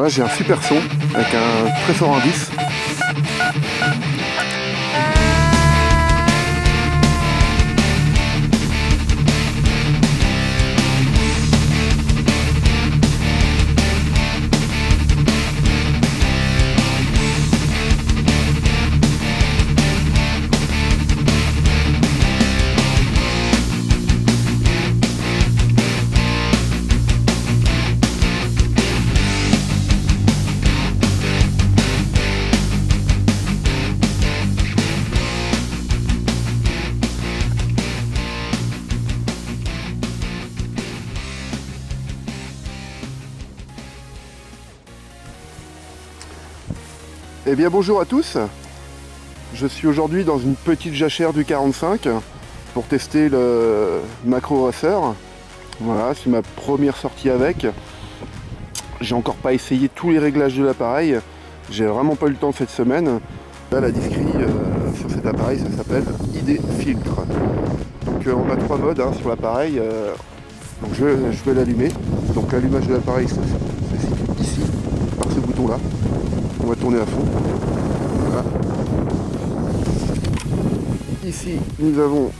j'ai un super son avec un très fort indice. Eh bien bonjour à tous, je suis aujourd'hui dans une petite jachère du 45 pour tester le Macro Racer. Voilà, c'est ma première sortie avec. J'ai encore pas essayé tous les réglages de l'appareil, j'ai vraiment pas eu le temps cette semaine. Là la discrete sur cet appareil, ça s'appelle ID Filtre. Donc on a 3 modes sur l'appareil, donc je vais l'allumer. Donc l'allumage de l'appareil se situe ici, par ce bouton là. On va tourner à fond. Voilà. Ici, nous avons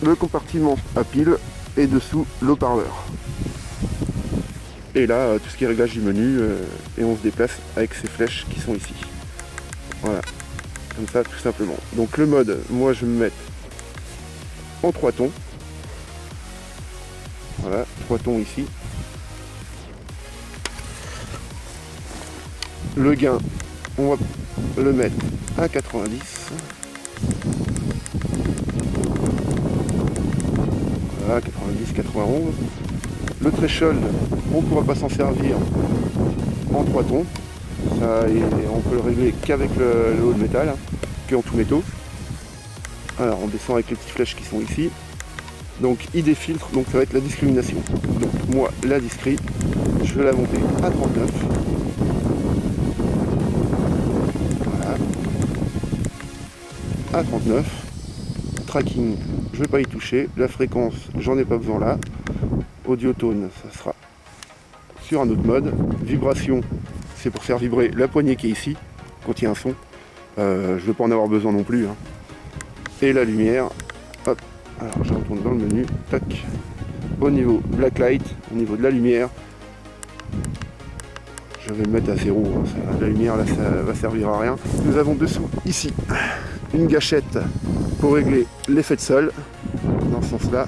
le compartiment à pile et dessous l'haut-parleur. Et là, tout ce qui est réglage du menu, et on se déplace avec ces flèches qui sont ici. Voilà, comme ça tout simplement. Donc le mode, moi je vais me mettre en 3 tons. Voilà, 3 tons ici. Le gain, on va le mettre à 90. Voilà, 90, 91. Le threshold, on ne pourra pas s'en servir en 3 tons. Ça, on peut le régler qu'avec le haut de métal, qu'en tout métaux. Alors on descend avec les petites flèches qui sont ici. Donc ID filtre, donc ça va être la discrimination. Donc moi, la discrete, je vais la monter à 39. À 39, tracking, je ne vais pas y toucher, la fréquence, j'en ai pas besoin là, audio tone, ça sera sur un autre mode, vibration, c'est pour faire vibrer la poignée qui est ici, quand il y a un son, je ne vais pas en avoir besoin non plus, et la lumière, hop, alors je retourne dans le menu, tac, au niveau blacklight, au niveau de la lumière, je vais le mettre à 0, la lumière là ça va servir à rien. Nous avons dessous, ici, une gâchette pour régler l'effet de sol, dans ce sens là,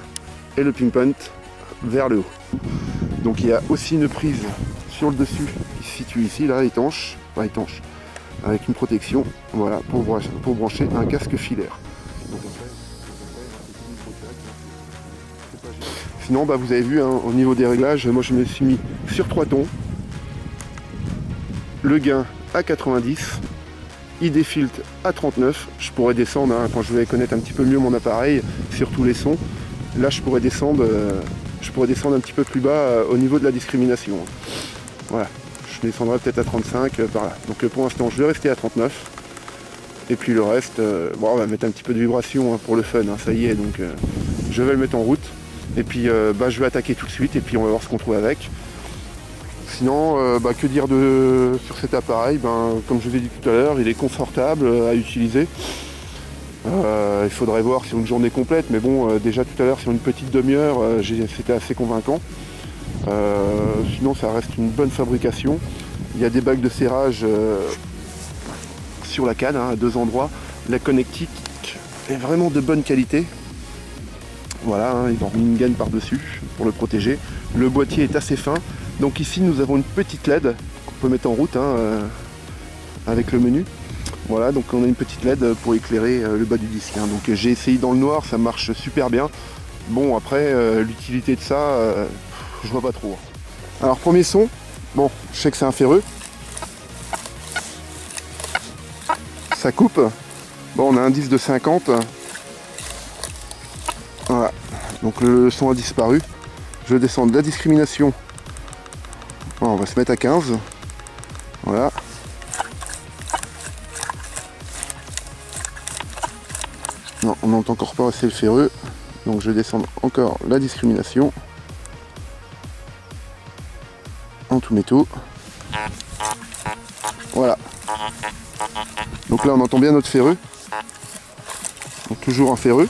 et le ping point vers le haut. Donc il y a aussi une prise sur le dessus qui se situe ici, là, étanche, pas étanche, avec une protection, voilà, pour brancher un casque filaire. Sinon vous avez vu au niveau des réglages, moi je me suis mis sur 3 tons, le gain à 90, ID filtre à 39, je pourrais descendre quand je vais connaître un petit peu mieux mon appareil sur tous les sons. Là je pourrais descendre un petit peu plus bas au niveau de la discrimination. Voilà, je descendrai peut-être à 35 par là. Donc pour l'instant je vais rester à 39. Et puis le reste, bon, on va mettre un petit peu de vibration pour le fun, ça y est, donc je vais le mettre en route. Et puis je vais attaquer tout de suite et puis on va voir ce qu'on trouve avec. Sinon, que dire sur cet appareil, comme je vous ai dit tout à l'heure, il est confortable à utiliser. Il faudrait voir sur une journée complète, mais bon, déjà tout à l'heure sur une petite demi-heure, c'était assez convaincant. Sinon, ça reste une bonne fabrication. Il y a des bagues de serrage sur la canne, à 2 endroits. La connectique est vraiment de bonne qualité. Voilà, ils ont mis une gaine par-dessus pour le protéger. Le boîtier est assez fin. Donc ici nous avons une petite LED qu'on peut mettre en route avec le menu. Voilà, donc on a une petite LED pour éclairer le bas du disque. Donc j'ai essayé dans le noir, ça marche super bien. Bon après l'utilité de ça, je vois pas trop. Alors premier son, bon je sais que c'est un ferreux. Ça coupe. Bon on a un disque de 50. Voilà, donc le son a disparu. Je descends de la discrimination. Bon, on va se mettre à 15. Voilà. Non, on n'entend encore pas assez le ferreux. Donc je vais descendre encore la discrimination. En tout métaux. Voilà. Donc là on entend bien notre ferreux. Donc toujours un ferreux.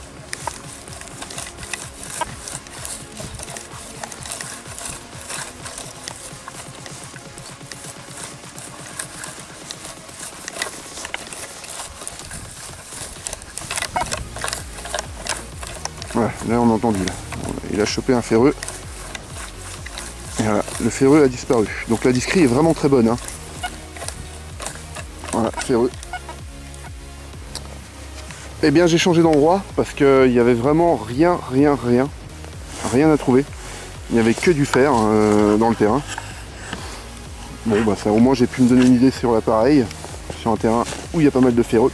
Voilà, là on a entendu là. Il a chopé un ferreux. Et voilà, le ferreux a disparu. Donc la discrie est vraiment très bonne. Hein. Voilà, ferreux. Eh bien j'ai changé d'endroit parce qu'il n'y avait vraiment rien à trouver. Il n'y avait que du fer dans le terrain. Bon bah ça au moins j'ai pu me donner une idée sur l'appareil, sur un terrain où il y a pas mal de ferreux.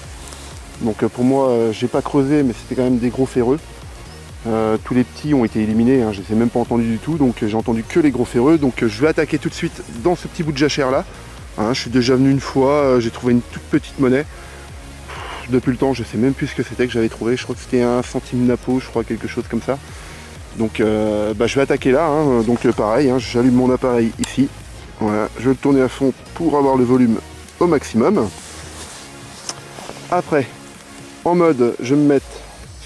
Donc pour moi j'ai pas creusé mais c'était quand même des gros ferreux. Tous les petits ont été éliminés, hein, je les ai même pas entendus du tout, donc j'ai entendu que les gros ferreux. Donc je vais attaquer tout de suite dans ce petit bout de jachère là. Hein, je suis déjà venu une fois, j'ai trouvé une toute petite monnaie. Depuis le temps, je sais même plus ce que c'était que j'avais trouvé. Je crois que c'était 1 centime napo, je crois, quelque chose comme ça. Donc bah, je vais attaquer là. Hein. Donc pareil, hein, j'allume mon appareil ici. Voilà, je vais le tourner à fond pour avoir le volume au maximum. Après, en mode, je vais me mettre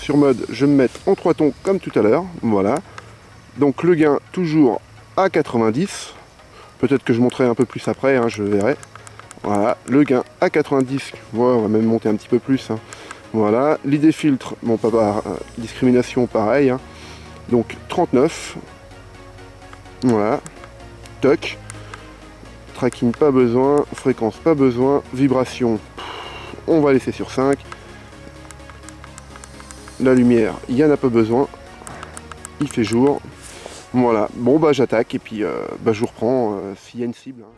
sur mode, je vais me mettre en 3 tons comme tout à l'heure. Voilà. Donc le gain toujours à 90. Peut-être que je monterai un peu plus après, hein, je verrai. Voilà, le gain à 90, voilà, on va même monter un petit peu plus. Hein. Voilà, l'idée filtre, bon pas par discrimination pareil. Hein. Donc 39. Voilà. Toc. Tracking pas besoin, fréquence pas besoin, vibration, on va laisser sur 5. La lumière, il n'y en a pas besoin. Il fait jour. Voilà, bon bah j'attaque et puis bah, je vous reprends s'il y a une cible. Hein.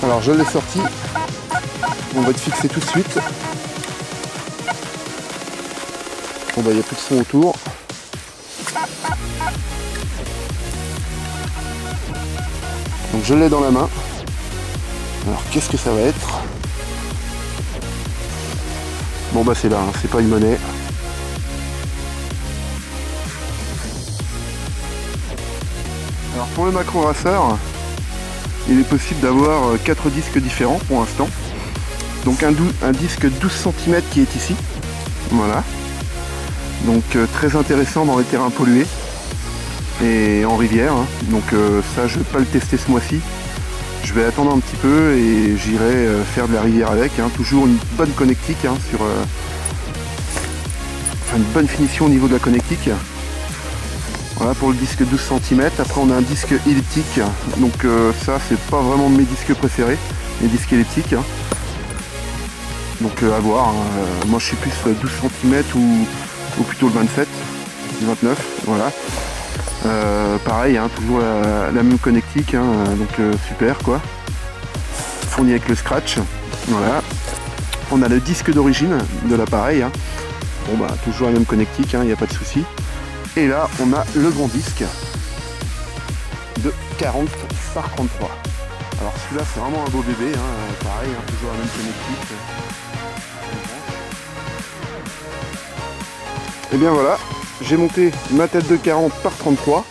Alors je l'ai sorti, on va être fixé tout de suite. Bon bah il n'y a plus de son autour. Donc je l'ai dans la main. Alors qu'est-ce que ça va être? Bon bah c'est là, hein, c'est pas une monnaie. Alors pour le Macro Racer, il est possible d'avoir 4 disques différents pour l'instant. Donc un disque 12 cm qui est ici. Voilà. Donc très intéressant dans les terrains pollués et en rivière. Hein. Donc ça je vais pas le tester ce mois-ci. Je vais attendre un petit peu et j'irai faire de la rivière avec. Hein. Toujours une bonne connectique hein, sur enfin, une bonne finition au niveau de la connectique. Voilà pour le disque 12 cm. Après on a un disque elliptique. Donc ça c'est pas vraiment mes disques préférés, les disques elliptiques. Hein. Donc à voir. Hein. Moi je suis plus 12 cm ou plutôt le 27, le 29. Voilà. Pareil, hein, toujours la même connectique. Hein, donc super quoi. Fourni avec le scratch. Voilà. On a le disque d'origine de l'appareil. Hein. Bon bah toujours la même connectique, il n'y a pas de souci. Et là, on a le grand disque de 40 par 33. Alors celui-là, c'est vraiment un beau bébé. Hein, pareil, hein, toujours la même connectique. Et bien voilà, j'ai monté ma tête de 40 par 33.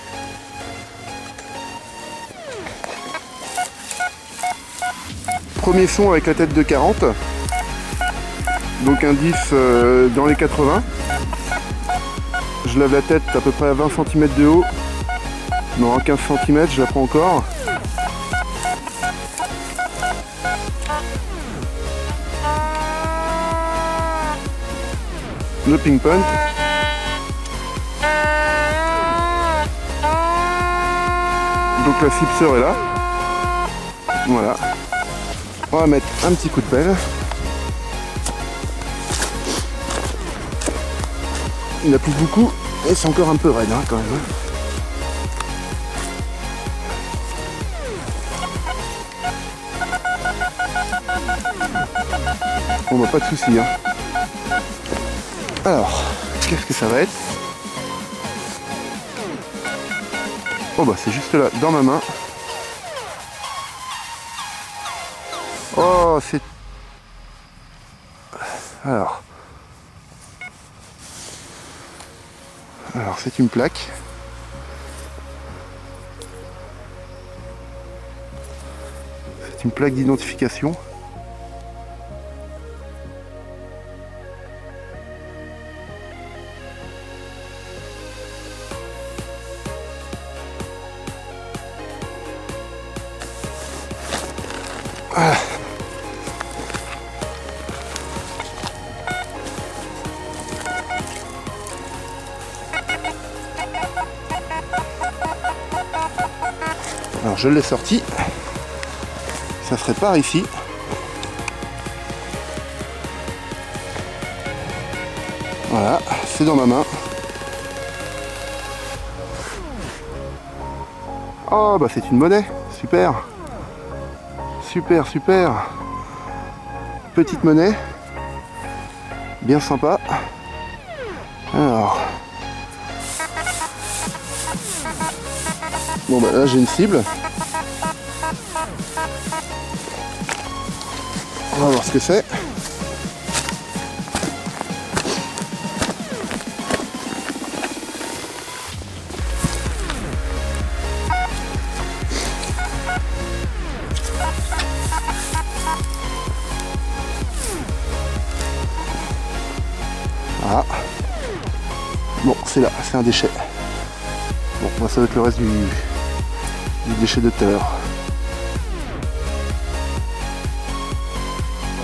Premier son avec la tête de 40. Donc un 10 dans les 80. Je lève la tête à peu près à 20 cm de haut. Non, à 15 cm, je la prends encore. Le ping-pong. Donc la flipseur est là. Voilà. On va mettre un petit coup de pelle. Il n'y en a plus beaucoup et c'est encore un peu raide hein, quand même. Bon bah pas de soucis hein. Alors, qu'est-ce que ça va être? Oh bah c'est juste là, dans ma main. Oh c'est... Alors c'est une plaque. C'est une plaque d'identification. Ah. Alors je l'ai sorti, ça serait par ici. Voilà, c'est dans ma main. Oh bah c'est une monnaie, super. Super, super. Petite monnaie, bien sympa. Alors, bon bah là j'ai une cible. On va voir ce que c'est. Ah. Bon, c'est là, c'est un déchet. Bon, moi ça va être le reste du déchet de tout à l'heure.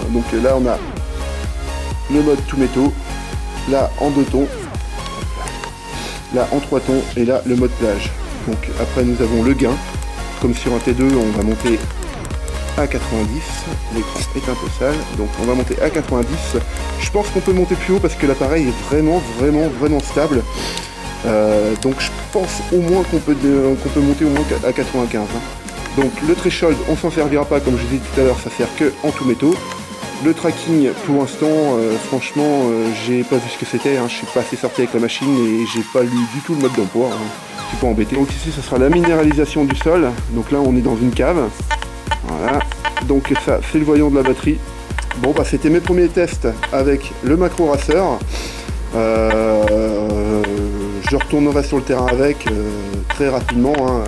Donc là on a le mode tout métaux, là en 2 tons, là en 3 tons et là le mode plage. Donc après nous avons le gain, comme sur un T2 on va monter à 90, l'écran est un peu sale, donc on va monter à 90. Je pense qu'on peut monter plus haut parce que l'appareil est vraiment stable. Donc je pense au moins qu'on peut monter au moins à 95. Hein. Donc le threshold on s'en servira pas, comme je disais tout à l'heure, ça sert que en tout métaux. Le tracking pour l'instant, franchement, j'ai pas vu ce que c'était, hein. Je suis pas assez sorti avec la machine et j'ai pas lu du tout le mode d'emploi. Hein. Je suis pas embêté. Donc ici ce sera la minéralisation du sol. Donc là on est dans une cave. Voilà. Donc ça c'est le voyant de la batterie. Bon bah c'était mes premiers tests avec le Macro Racer. Je retournerai sur le terrain avec très rapidement. Hein.